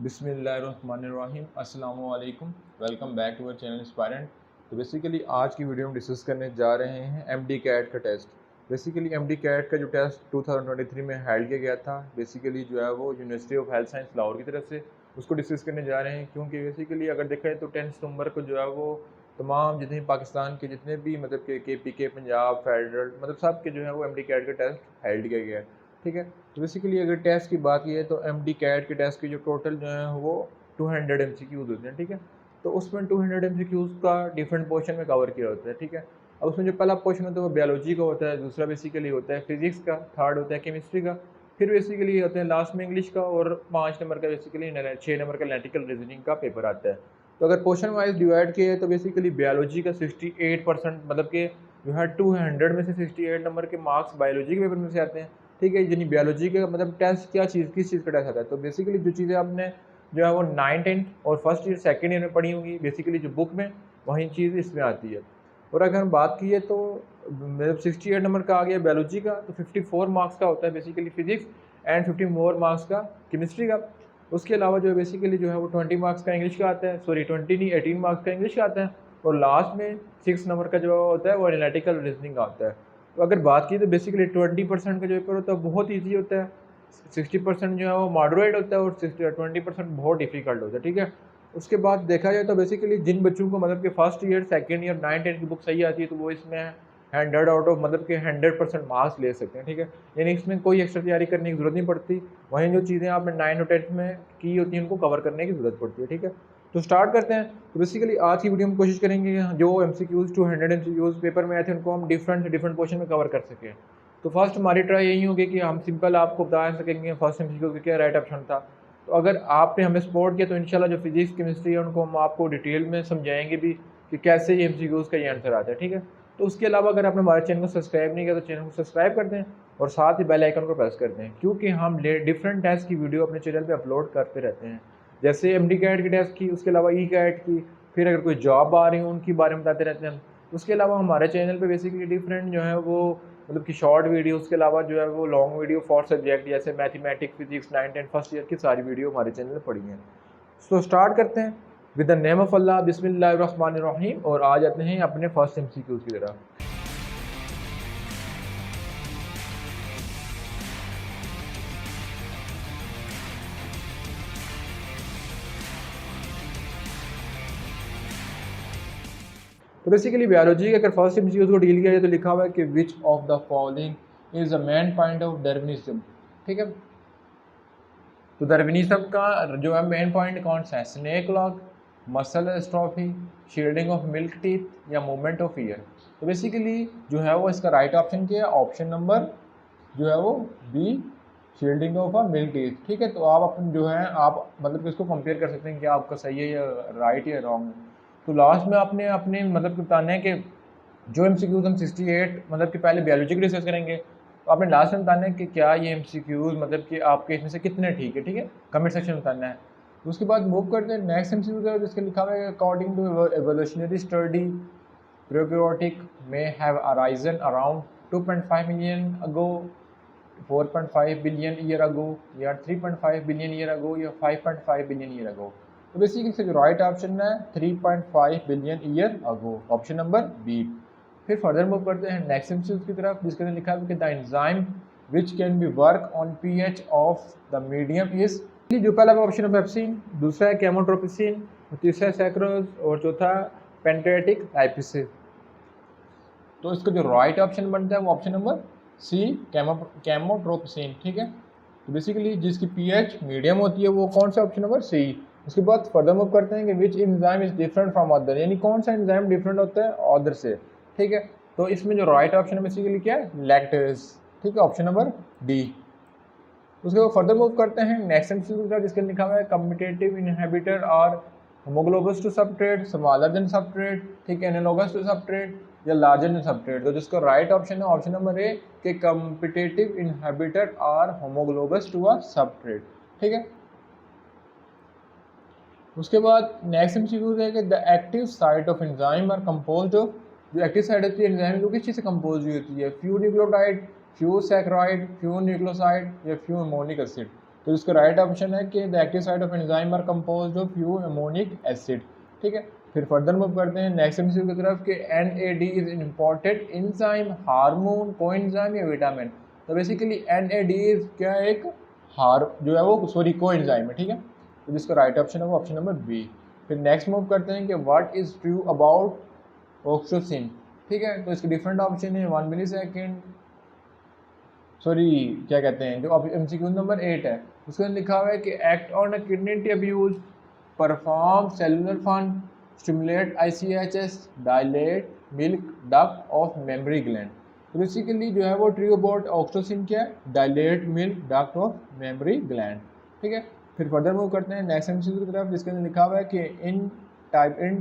बिस्मिल्लाहिर्रहमानिर्रहीम अस्सलामु अलैकुम। Welcome back to our channel Inspirant. तो बेसिकली आज की वीडियो में डिस्कस करने जा रहे हैं एमडी कैट का टेस्ट। बेसिकली एमडी कैट का जो टेस्ट 2023 में हेल्ड किया गया था, बेसिकली जो है वो university of health science Lahore की तरफ से उसको डिस्कस करने जा रहे हैं। क्योंकि बेसिकली अगर देखा जाए तो 10 सितंबर को जो है वो तमाम जितने पाकिस्तान के जितने भी मतलब के पी के पंजाब फेडरल मतलब सब के जो है वो एमडी कैट का टेस्ट हेल्ड किया गया है। ठीक है, तो बेसिकली अगर टेस्ट की बात की है तो एमडी कैट के टेस्ट के जो टोटल जो है वो 200 MCQs होते हैं। ठीक है, तो उसमें 200 MCQs का डिफरेंट पोर्शन में कवर किया होता है। ठीक है, अब उसमें जो पहला पोर्शन होता है वो बायोलॉजी का होता है, दूसरा बेसिकली होता है फिजिक्स का, थर्ड होता है केमिस्ट्री का, फिर बेसिकली होते हैं लास्ट में इंग्लिश का, और 5 नंबर का बेसिकली 6 नंबर का एनालिटिकल रीजनिंग का पेपर आता है। तो अगर पोर्शन वाइज डिवाइड किया है तो बेसिकली बायोलॉजी का 68% मतलब कि जो है 200 में से 68 नंबर के मार्क्स बायोलॉजी के पेपर में से आते हैं। ठीक है, यानी बायोलॉजी का मतलब टेस्ट क्या चीज़ किस चीज़ का टेस्ट आता है, तो बेसिकली जो चीज़ें आपने जो है वो 9, 10 और फर्स्ट ईयर सेकेंड ईयर में पढ़ी होंगी, बेसिकली जो बुक में वही चीज़ इसमें आती है। और अगर हम बात की है तो मतलब 68 नंबर का आ गया बायोलॉजी का, तो 54 मार्क्स का होता है बेसिकली फिजिक्स एंड 54 मार्क्स का केमिस्ट्री का। उसके अलावा जो है बेसिकली जो है वो 20 मार्क्स का इंग्लिश का आता है, सॉरी 20 नहीं 18 मार्क्स का इंग्लिश का आता है, और लास्ट में 6 नंबर का जो होता है वो एनालिटिकल रीजनिंग का आता है। तो अगर बात की तो बेसिकली 20% का जो पेपर होता है बहुत ईजी होता है, 60% जो है वो मॉडरेट होता है और 20% बहुत डिफिकल्ट होता है। ठीक है, उसके बाद देखा जाए तो बेसिकली जिन बच्चों को मतलब कि फर्स्ट ईयर सेकेंड ईयर 9, 10 की बुक सही आती है तो वो इसमें 100 आउट ऑफ मतलब कि 100% मार्क्स ले सकते हैं। ठीक है, यानी इसमें कोई एक्स्ट्रा तैयारी करने की जरूरत नहीं पड़ती, वहीं जो चीज़ें आपने 9 और 10 में की होती हैं उनको कवर करने की जरूरत पड़ती है। ठीक है, तो स्टार्ट करते हैं। तो बेसिकली आज की वीडियो में कोशिश करेंगे कि जो MCQs 200 MCQs पेपर में आए थे उनको हम डिफरेंट से डिफरेंट क्वेश्चन में कवर कर सकें। तो फर्स्ट हमारी ट्राई यही होगी कि हम सिंपल आपको बता सकेंगे फर्स्ट MCQ का क्या राइट ऑप्शन था। तो अगर आपने हमें सपोर्ट किया तो इंशाल्लाह जो फिजिक्स केमिस्ट्री है उनको हम आपको डिटेल में समझाएंगे भी कि कैसे ये MCQs का ये आंसर आता है। ठीक है, तो उसके अलावा अगर आपने हमारे चैनल को सब्सक्राइब नहीं किया तो चैनल को सब्सक्राइब कर दें और साथ ही बेल आइकन को प्रेस कर दें, क्योंकि हम डिफरेंट टेस्ट की वीडियो अपने चैनल पे अपलोड करते रहते हैं, जैसे एमडी कैट की टेस्ट की, उसके अलावा ई कैट की, फिर अगर कोई जॉब आ रही हो उनके बारे में बताते रहते हैं। उसके अलावा हमारे चैनल पे बेसिकली डिफरेंट जो है वो मतलब कि शॉर्ट वीडियो, उसके अलावा जो है वो लॉन्ग वीडियो फॉर सब्जेक्ट जैसे मैथमेटिक्स फिजिक्स 9, 10 फर्स्ट ईयर की सारी वीडियो हमारे चैनल में पड़ी हैं। तो स्टार्ट करते हैं विद द नेम ऑफ अल्लाह, बिस्मिल्लाहिर्रहमानिर्रहीम, और आ जाते हैं अपने फर्स्ट MCQs की तरफ। तो बेसिकली बायोलॉजी के अगर फर्स्ट MCQs को डील किया जाए तो लिखा हुआ है कि which of the following is a main point of Darwinism. ठीक है, तो डार्विनिज्म का जो है मेन पॉइंट कौन सा है, snake log, muscle atrophy, shielding of milk teeth या मूवमेंट ऑफ ईयर। तो बेसिकली जो है वो इसका राइट ऑप्शन क्या है, ऑप्शन नंबर जो है वो B, shielding of a milk teeth. ठीक है, तो आप अपन जो है आप मतलब इसको कंपेयर कर सकते हैं कि आपका सही है या राइट या रॉन्ग है। तो लास्ट में आपने अपने मतलब कि बताना है कि जो MCQs हम 68 मतलब कि पहले बायोलॉजी की डिस्कस करेंगे, तो आपने लास्ट में बताना है कि क्या ये MCQs मतलब कि आपके इसमें से कितने ठीक है। ठीक है, कमेंट सेक्शन में बताना है। तो उसके बाद मूव करते हैं नेक्स्ट MCQ का, जिसके लिखा हुआ है according to evolutionary study prokaryotic में have arisen around 2.5 million ago, 4.5 billion year ago, या 3.5 बिलियन ईयर अगो, या 5.5 बिलियन ईयर अगो। तो बेसिकली जो राइट ऑप्शन है 3.5 billion year ago, option number B. फिर फर्दर मूव करते हैं नेक्स्ट MCQ की तरफ, जिसके अंदर लिखा है कि the enzyme which can be work on pH of the medium is. जो पहला ऑप्शन है पेप्सिन, दूसरा है केमोट्रोपिसिन, तीसरा है सैक्रोज, और चौथा पेंक्रियाटिक लाइपेज। तो इसका जो राइट ऑप्शन बनता है वो ऑप्शन नंबर सी, केमोट्रोपिसिन। ठीक है, तो बेसिकली जिसकी पीएच मीडियम होती है वो कौन सा, ऑप्शन नंबर सी। उसके बाद फर्दर मूव करते हैं कि which enzyme is different from other, यानी कौन सा एंजाइम डिफरेंट होता है अदर से। ठीक है, तो इसमें जो राइट ऑप्शन है बेसिकली क्या है, लैक्टेज। ठीक है, ऑप्शन नंबर डी। उसके बाद फर्दर मूव करते हैं नेक्स्ट MCQ का, जिसके लिखा हुआ है कम्पिटेटिव इनहिबिटर और homologous to substrate, smaller than substrate, ठीक है, एनालोगस टू सबस्ट्रेट या लार्जर देन सबस्ट्रेट। तो जिसका राइट ऑप्शन है ऑप्शन नंबर ए कि कम्पिटेटिव इनहिबिटर और होमोग्लोबस टू अ सबस्ट्रेट। ठीक है, उसके बाद नेक्स्ट MCQ है कि the active site of enzyme are composed of, जो एक्टिव साइट होती है एंजाइम वो किस चीज़ से कंपोज होती है, few nucleotide, few saccharide, few nucleoside या फ्यू अमोनिक एसिड। तो इसका राइट ऑप्शन है कि the active site of enzyme are composed of few amino acid, ठीक है। फिर फर्दर मूव करते हैं नेक्स्ट एमसीक्यू की तरफ कि NAD is important enzyme, hormone, coenzyme या विटामिन। तो बेसिकली NAD इज क्या, एक जो है वो सॉरी कोएंजाइम है, ठीक है। तो जिसका राइट ऑप्शन है वो ऑप्शन नंबर बी। फिर नेक्स्ट मूव करते हैं कि व्हाट इज ट्रू अबाउट ऑक्सोसिन, ठीक है। तो इसके डिफरेंट ऑप्शन है 1 मिली सेकेंड, सॉरी क्या कहते हैं, जो एमसीक्यू नंबर 8 है उसके अंदर लिखा हुआ है कि act on a kidney tubule, perform cellular fund, stimulate ICHS, dilate milk duct of memory gland. तो बेसिकली जो है वो ट्रू अबाउट ऑक्सोसिन क्या है, dilate milk duct of memory gland, ठीक है। फिर फर्दर मूव करते हैं नेक्स्ट एमसीक्यू की तरफ जिसके अंदर लिखा हुआ है कि in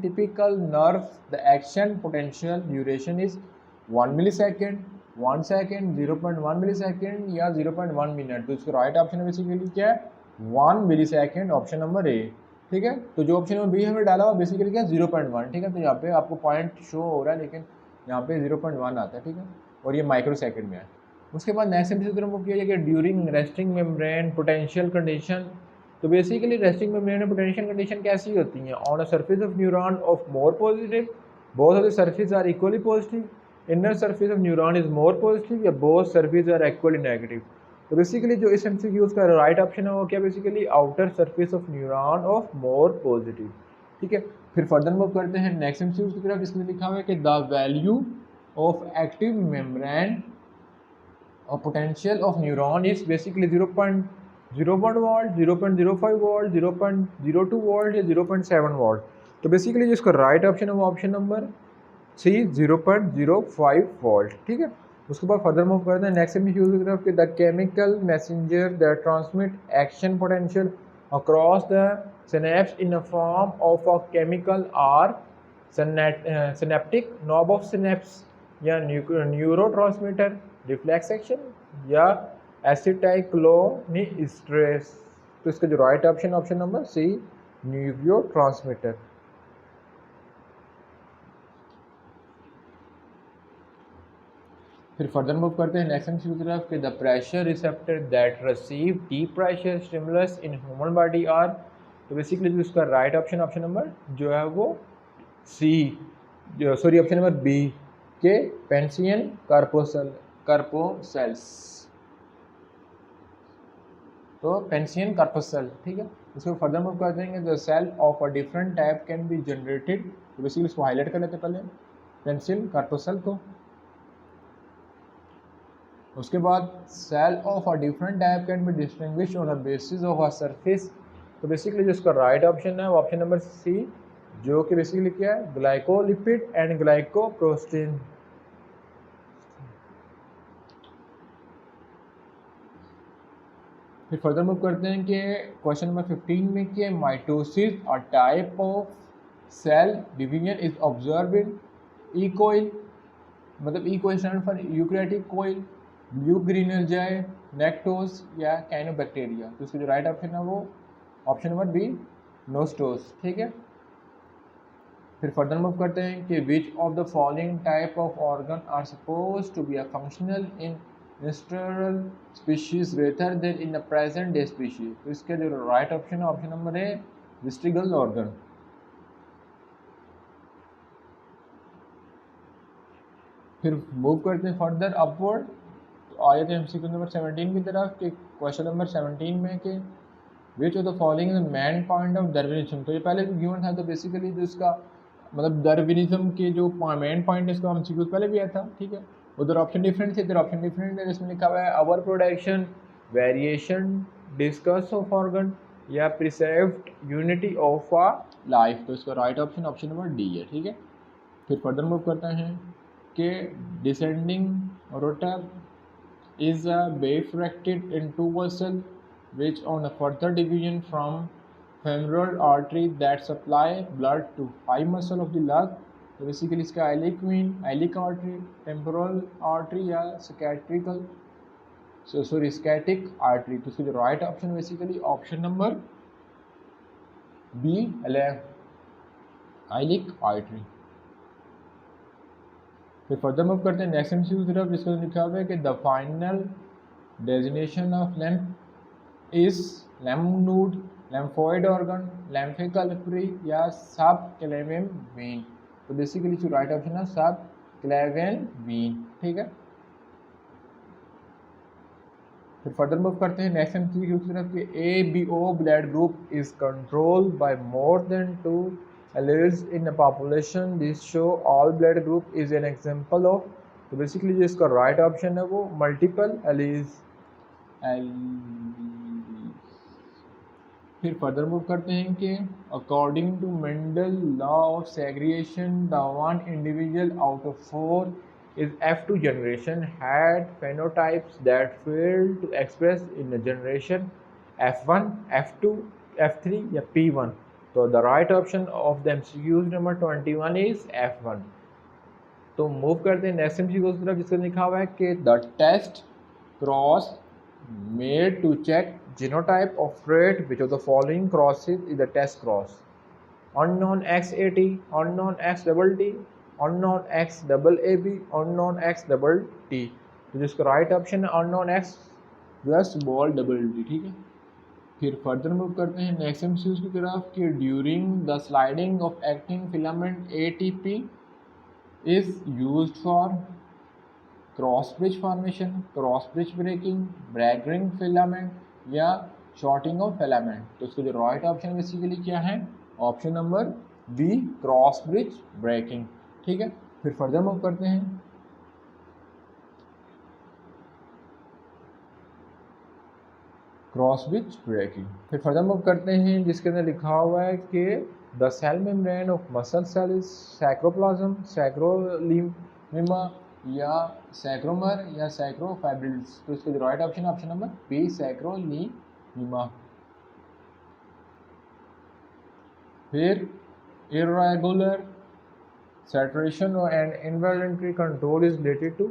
typical nerve the action potential duration is 1 millisecond, 1 second, 0.1 millisecond या 0.1 मिनट। तो इसका राइट ऑप्शन है बेसिकली क्या है, 1 मिली सेकेंड, ऑप्शन नंबर ए, ठीक है। तो जो ऑप्शन नंबर बी हमें डाला हुआ बेसिकली क्या 0.1, ठीक है। तो यहाँ पे आपको पॉइंट शो हो रहा है लेकिन यहाँ पे 0.1 आता है, ठीक है, और ये माइक्रो सेकेंड में है। उसके बाद नेक्स्ट एमसीक्यू को किया जाएगा during resting membrane potential condition. तो बेसिकली रेस्टिंग मेम्ब्रेन में पोटेंशियल कंडीशन कैसी होती हैं, on a surface of neuron of more positive, both of the surface are equally positive, inner surface of neuron is more positive या both surface are equally negative. तो basically जो इस MCQ का right option है वो क्या, basically outer surface of neuron of more positive, ठीक है। फिर फर्दर मूव करते हैं नेक्स्ट एमसीक्यू की तरफ जिसमें लिखा हुआ है कि the value of active membrane और potential of neuron is basically 0.01 volt, 0.05 volt, 0.02 volt या 0.7 वोल्ट। तो बेसिकली जिसका राइट ऑप्शन है वो ऑप्शन नंबर सी 0.05 वोल्ट, ठीक है। उसके बाद फर्दर मूव करते हैं नेक्स्ट एमसीक्यू की तरफ कि the chemical messenger that transmit action potential across the synapse in a form of a chemical are synaptic knob of synapse या न्यूरोट्रांसमीटर, रिफ्लेक्स एक्शन या एसिटाइक्लोनिस्ट्रेस। तो इसका जो right option option number C neurotransmitter. फिर further move करते हैं next MCQ की तरफ कि the pressure receptor that receive deep pressure stimulus in human body are. तो बेसिकली जो इसका राइट ऑप्शन ऑप्शन नंबर जो है वो सी, सॉरी ऑप्शन नंबर बी के पेंसियन कार्पोसेल्स, तो पेंसियन कार्पोसेल, ठीक है। उसको फर्दर मूव कर देंगे the cell of a different type can be generated. तो बेसिकली इसको हाईलाइट कर लेते पहले पेंसियन कार्पोसेल को। उसके बाद cell of a different type can be distinguish on the basis of a surface. तो बेसिकली जिसका राइट ऑप्शन है वो ऑप्शन नंबर सी, जो कि बेसिकली क्या है, ग्लाइकोलिपिड एंड ग्लाइकोप्रोटीन। फिर फर्दर मूव करते हैं कि क्वेश्चन नंबर 15 में कि mitosis a type of cell division is observe in E coli, मतलब E coli stand for eukaryotic coli, blue green algae, नेक्टोस या कैनोबैक्टीरिया। तो इसका जो राइट ऑप्शन है वो ऑप्शन नंबर बी नोस्टोस, ठीक है। फिर फर्दर मूव करते हैं कि which of the following type of organ are suppose to be a functional in ancestral species rather than in the present day species. तो इसका जो राइट ऑप्शन है option number A vestigial organ. फिर move करते हैं further upward, तो आए थे एमसीक्यू नंबर 17 की तरफ कि क्वेश्चन नंबर 17 में कि which of the following is main point of Darwinism. तो ये पहले भी गिवन था, तो बेसिकली जो इसका मतलब डार्विनिज्म के जो मेन पॉइंट है इसका एमसीक्यू पहले भी आया था, ठीक है। उधर ऑप्शन डिफरेंट थे, इधर ऑप्शन डिफरेंट है। जिसमें लिखा हुआ है over production, variation, disuse of organ या preserved unity of a life. तो इसका right option option number D है, ठीक है। फिर फर्दर मूव करते हैं कि descending aorta is bifurcated into vessel which on a further division from femoral artery that supply blood to high muscle of the lung। तो बेसिकली इसका iliac vein, iliac artery, temporal artery या sciatic artery। तो इसका जो right option basically option number B iliac artery। फिर further move करते हैं next MCQ की तरफ जिसको लिखा हुआ है कि the final designation of length is lymph node, lymphoid organ, lymphical artery या subclavian vein। तो बेसिकली जो राइट ऑप्शन है subclavian vein, ठीक है। फिर फर्दर मूव करते हैं नेक्स्ट एमसीक्यू की तरफ कि ABO blood group is controlled by more than 2 alleles in a population, this show all blood group is an example of. तो बेसिकली जो इसका राइट ऑप्शन है वो मल्टीपल एलील्स। फिर फर्दर मूव करते हैं कि according to Mendel law of segregation the one individual out of 4 is F2 generation had phenotypes that failed to express in a generation F1, F2, F3 या P1। तो the right option of the MCQs number 21 is F1। तो move करते हैं next MCQ की तरफ जिसका लिखा हुआ है कि the test cross made to check genotype of trait which of the following crosses is the test cross: unknown XAT, unknown XTT, unknown XAAB, unknown XTT। तो जिसका राइट ऑप्शन है unknown X plus ball double T, ठीक है। फिर further move करते हैं next MCQ की तरफ कि during the sliding of actin filament ATP is used for cross bridge formation, cross bridge breaking, ब्रैगरिंग फिलामेंट या शॉर्टिंग ऑफ फिलामेंट। तो इसका जो राइट ऑप्शन बेसिकली क्या है? Option number B, cross bridge breaking, ठीक है। फिर फर्दर मूव करते हैं क्रॉस ब्रिज ब्रेकिंग। फिर फर्दर मूव करते हैं जिसके अंदर लिखा हुआ है कि the cell membrane of muscle cell is sarcoplasm, सैक्रोलिम्फा या सैक्रोमर या सैक्रोफाइब्रिल्स। तो इसका जो राइट ऑप्शन है ऑप्शन नंबर बी, सैक्रोलिम्फा। फिर irregular saturation and involuntary control is related to.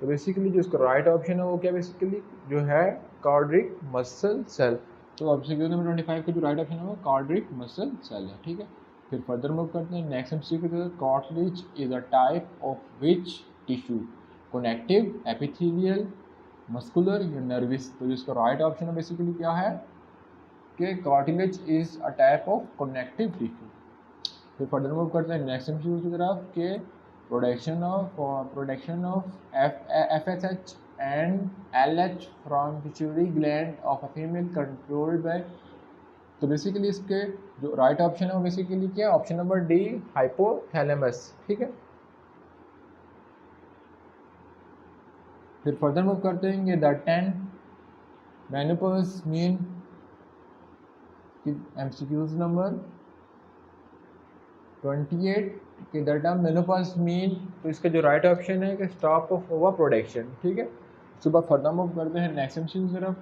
तो बेसिकली जो इसका राइट ऑप्शन है वो क्या बेसिकली जो है कार्डिक मसल सेल। तो ऑप्शन नंबर 25 का जो राइट ऑप्शन है वो कार्डिक मसल सेल है, ठीक है। फिर फर्दर मूव करते हैं next MCQ. Cartilage is a type of which tissue? Connective, epithelial, muscular या नर्वस। तो जिसका राइट ऑप्शन है बेसिकली क्या है कि cartilage is a type of connective tissue. फिर फर्दर मूव करते हैं नेक्स्ट एमसीक्यू की तरफ के production of FSH and LH from pituitary gland of a female controlled by। तो बेसिकली इसके जो राइट ऑप्शन है वो बेसिकली क्या है? ऑप्शन नंबर डी, हाइपोथैलेमस, ठीक है। फिर फर्दर मूव करते हैं the 10 menopause mean MCQs number 28 कि द टर्म मेनोपॉज मीन। तो इसका जो राइट ऑप्शन है कि स्टॉप ऑफ ओवा प्रोडक्शन, ठीक है। उसके बाद फर्दर मूव करते हैं नेक्स्ट एमसीक्यू की तरफ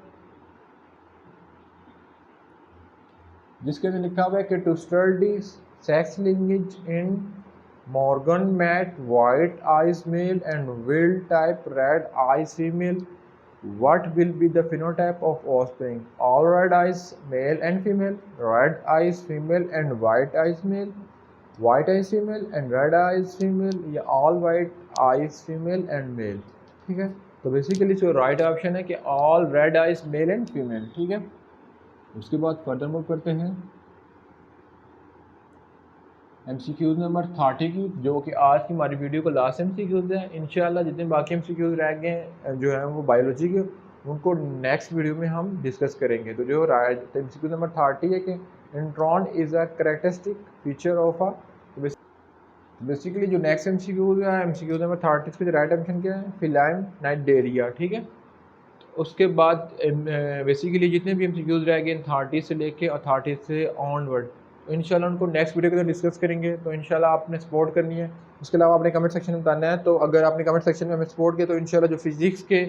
जिसके अंदर लिखा हुआ है कि to study sex linkage in Morgan mat white eyes male and wild type red eyes female, what will be the phenotype of offspring? All red eyes male and female, red eyes female and white eyes male, white eyes female and red eyes female या all white eyes female and male, ठीक है। तो basically जो right option है कि all red eyes male and female, ठीक है। उसके बाद फर्दर मूव करते हैं MCQs नंबर 30 की, जो कि आज की हमारी वीडियो का लास्ट MCQs है। इंशाल्लाह जितने बाकी MCQs रह गए हैं जो है वो बायोलॉजी के, उनको नेक्स्ट वीडियो में हम डिस्कस करेंगे। तो जो MCQ नंबर 30 है कि intron is a characteristic feature of a. Basically जो नेक्स्ट MCQ है MCQ नंबर 30 के राइट ऑप्शन क्या है? फिलाइन नाइडेरिया, ठीक है। उसके बाद बेसिकली जितने भी MCQs रह गए 30 से लेके और 30 से ऑनवर्ड, इंशाल्लाह उनको नेक्स्ट वीडियो के अंदर डिस्कस करेंगे। तो इंशाल्लाह आपने सपोर्ट करनी है। उसके अलावा आपने कमेंट सेक्शन में बताना है। तो अगर आपने कमेंट सेक्शन में हमें सपोर्ट किया तो इंशाल्लाह जो फिजिक्स के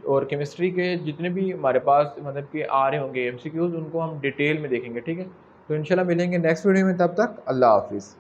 और केमिस्ट्री के जितने भी हमारे पास मतलब कि आ रहे होंगे MCQs उनको हम डिटेल में देखेंगे, ठीक है। तो इंशाल्लाह मिलेंगे नेक्स्ट वीडियो में, तब तक अल्लाह हाफिज़।